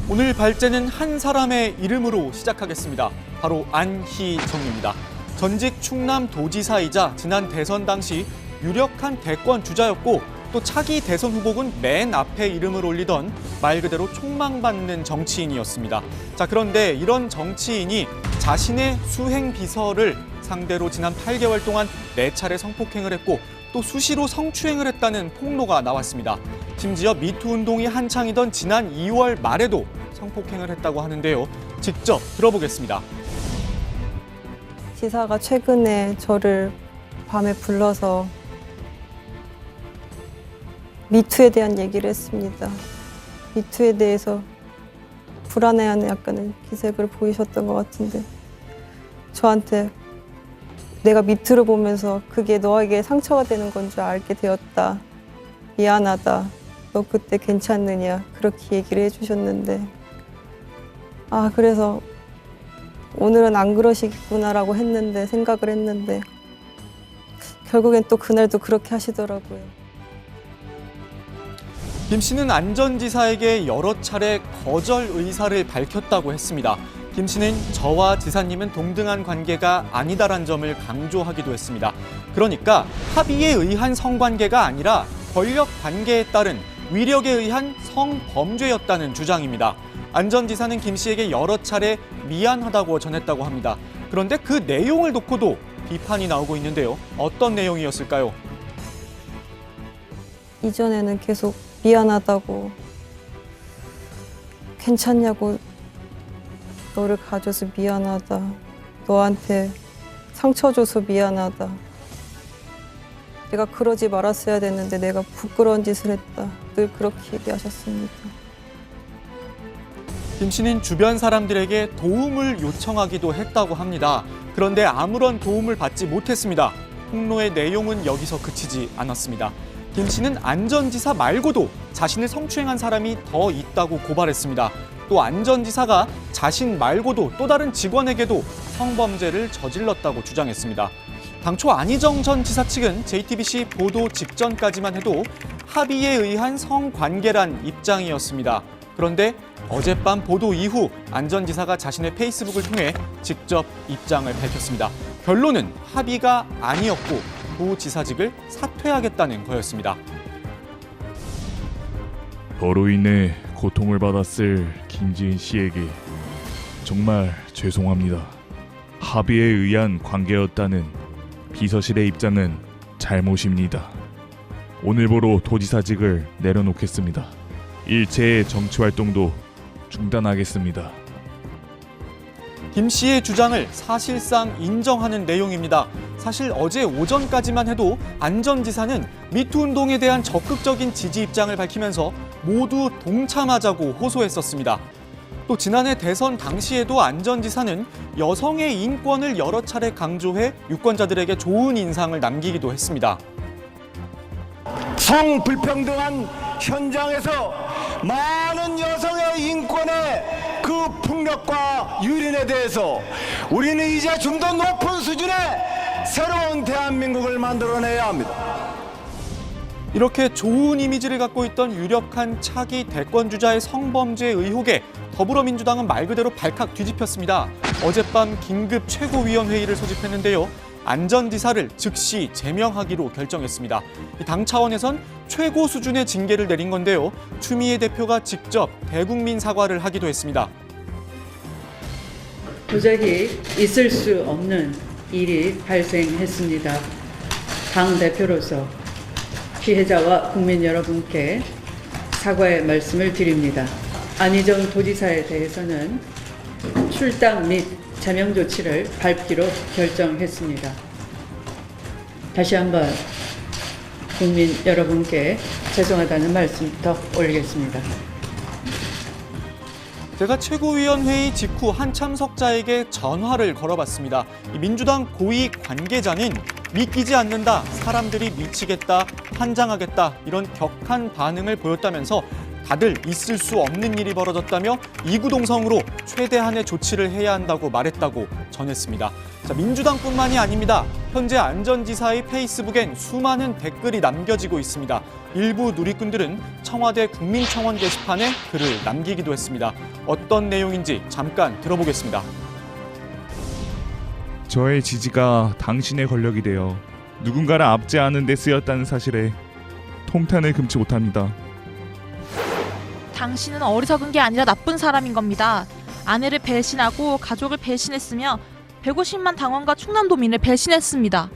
오늘 발제는 한 사람의 이름으로 시작하겠습니다. 바로 안희정입니다. 전직 충남도지사이자 지난 대선 당시 유력한 대권 주자였고 또 차기 대선 후보군 맨 앞에 이름을 올리던 말 그대로 촉망받는 정치인이었습니다. 자, 그런데 이런 정치인이 자신의 수행 비서를 상대로 지난 8개월 동안 4차례 성폭행을 했고 또 수시로 성추행을 했다는 폭로가 나왔습니다. 심지어 미투 운동이 한창이던 지난 2월 말에도 성폭행을 했다고 하는데요. 직접 들어보겠습니다. 지사가 최근에 저를 밤에 불러서 미투에 대한 얘기를 했습니다. 미투에 대해서 불안해하는 약간의 기색을 보이셨던 것 같은데 저한테 내가 미투를 보면서 그게 너에게 상처가 되는 건 줄 알게 되었다. 미안하다. 너 그때 괜찮느냐. 그렇게 얘기를 해주셨는데 그래서 오늘은 안 그러시겠구나라고 생각을 했는데 결국엔 또 그날도 그렇게 하시더라고요. 김 씨는 안 전 지사에게 여러 차례 거절 의사를 밝혔다고 했습니다. 김 씨는 저와 지사님은 동등한 관계가 아니다란 점을 강조하기도 했습니다. 그러니까 합의에 의한 성관계가 아니라 권력 관계에 따른 위력에 의한 성범죄였다는 주장입니다. 안 전 지사는 김 씨에게 여러 차례 미안하다고 전했다고 합니다. 그런데 그 내용을 놓고도 비판이 나오고 있는데요. 어떤 내용이었을까요? 이전에는 계속 미안하다고 괜찮냐고 너를 가져서 미안하다. 너한테 상처 줘서 미안하다. 내가 그러지 말았어야 됐는데 내가 부끄러운 짓을 했다. 늘 그렇게 얘기하셨습니다. 김 씨는 주변 사람들에게 도움을 요청하기도 했다고 합니다. 그런데 아무런 도움을 받지 못했습니다. 폭로의 내용은 여기서 그치지 않았습니다. 김 씨는 안 전 지사 말고도 자신을 성추행한 사람이 더 있다고 고발했습니다. 또 안 전 지사가 자신 말고도 또 다른 직원에게도 성범죄를 저질렀다고 주장했습니다. 당초 안희정 전 지사 측은 JTBC 보도 직전까지만 해도 합의에 의한 성관계란 입장이었습니다. 그런데 어젯밤 보도 이후 안 전 지사가 자신의 페이스북을 통해 직접 입장을 밝혔습니다. 결론은 합의가 아니었고 도지사직을 사퇴하겠다는 거였습니다. 저로 인해 고통을 받았을 김지은 씨에게 정말 죄송합니다. 합의에 의한 관계였다는 비서실의 입장은 잘못입니다. 오늘부로 도지사직을 내려놓겠습니다. 일체의 정치활동도 중단하겠습니다. 김 씨의 주장을 사실상 인정하는 내용입니다. 사실 어제 오전까지만 해도 안 전 지사는 미투 운동에 대한 적극적인 지지 입장을 밝히면서 모두 동참하자고 호소했었습니다. 또 지난해 대선 당시에도 안 전 지사는 여성의 인권을 여러 차례 강조해 유권자들에게 좋은 인상을 남기기도 했습니다. 성불평등한 현장에서 많은 여성의 인권의 그 폭력과 유린에 대해서 우리는 이제 좀 더 높은 수준의 새로운 대한민국을 만들어내야 합니다. 이렇게 좋은 이미지를 갖고 있던 유력한 차기 대권 주자의 성범죄 의혹에 더불어민주당은 말 그대로 발칵 뒤집혔습니다. 어젯밤 긴급 최고위원회의를 소집했는데요. 안 전 지사를 즉시 제명하기로 결정했습니다. 당 차원에선 최고 수준의 징계를 내린 건데요. 추미애 대표가 직접 대국민 사과를 하기도 했습니다. 도저히 있을 수 없는 일이 발생했습니다. 당 대표로서 피해자와 국민 여러분께 사과의 말씀을 드립니다. 안희정 도지사에 대해서는 출당 및 제명 조치를 밟기로 결정했습니다. 다시 한번 국민 여러분께 죄송하다는 말씀 더 올리겠습니다. 제가 최고위원회의 직후 한 참석자에게 전화를 걸어봤습니다. 민주당 고위 관계자는 믿기지 않는다, 사람들이 미치겠다, 환장하겠다 이런 격한 반응을 보였다면서 다들 있을 수 없는 일이 벌어졌다며 이구동성으로 최대한의 조치를 해야 한다고 말했다고 전했습니다. 자, 민주당뿐만이 아닙니다. 현재 안 전 지사의 페이스북엔 수많은 댓글이 남겨지고 있습니다. 일부 누리꾼들은 청와대 국민청원 게시판에 글을 남기기도 했습니다. 어떤 내용인지 잠깐 들어보겠습니다. 저의 지지가 당신의 권력이 되어 누군가를 압제하는 데 쓰였다는 사실에 통탄을 금치 못합니다. 당신은 어리석은 게 아니라 나쁜 사람인 겁니다. 아내를 배신하고 가족을 배신했으며 150만 당원과 충남도민을 배신했습니다.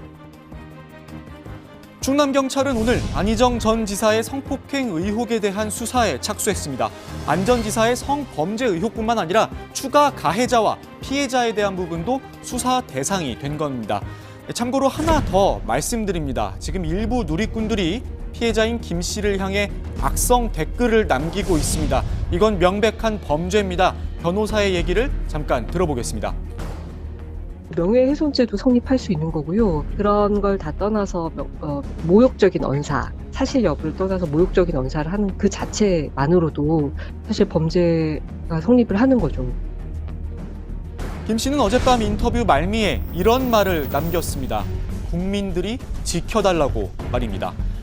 충남경찰은 오늘 안희정 전 지사의 성폭행 의혹에 대한 수사에 착수했습니다. 안 전 지사의 성범죄 의혹뿐만 아니라 추가 가해자와 피해자에 대한 부분도 수사 대상이 된 겁니다. 참고로 하나 더 말씀드립니다. 지금 일부 누리꾼들이 피해자인 김 씨를 향해 악성 댓글을 남기고 있습니다. 이건 명백한 범죄입니다. 변호사의 얘기를 잠깐 들어보겠습니다. 명예훼손죄도 성립할 수 있는 거고요. 그런 걸 다 떠나서 모욕적인 언사, 사실 여부를 떠나서 모욕적인 언사를 하는 그 자체만으로도 사실 범죄가 성립을 하는 거죠. 김 씨는 어젯밤 인터뷰 말미에 이런 말을 남겼습니다. 국민들이 지켜달라고 말입니다.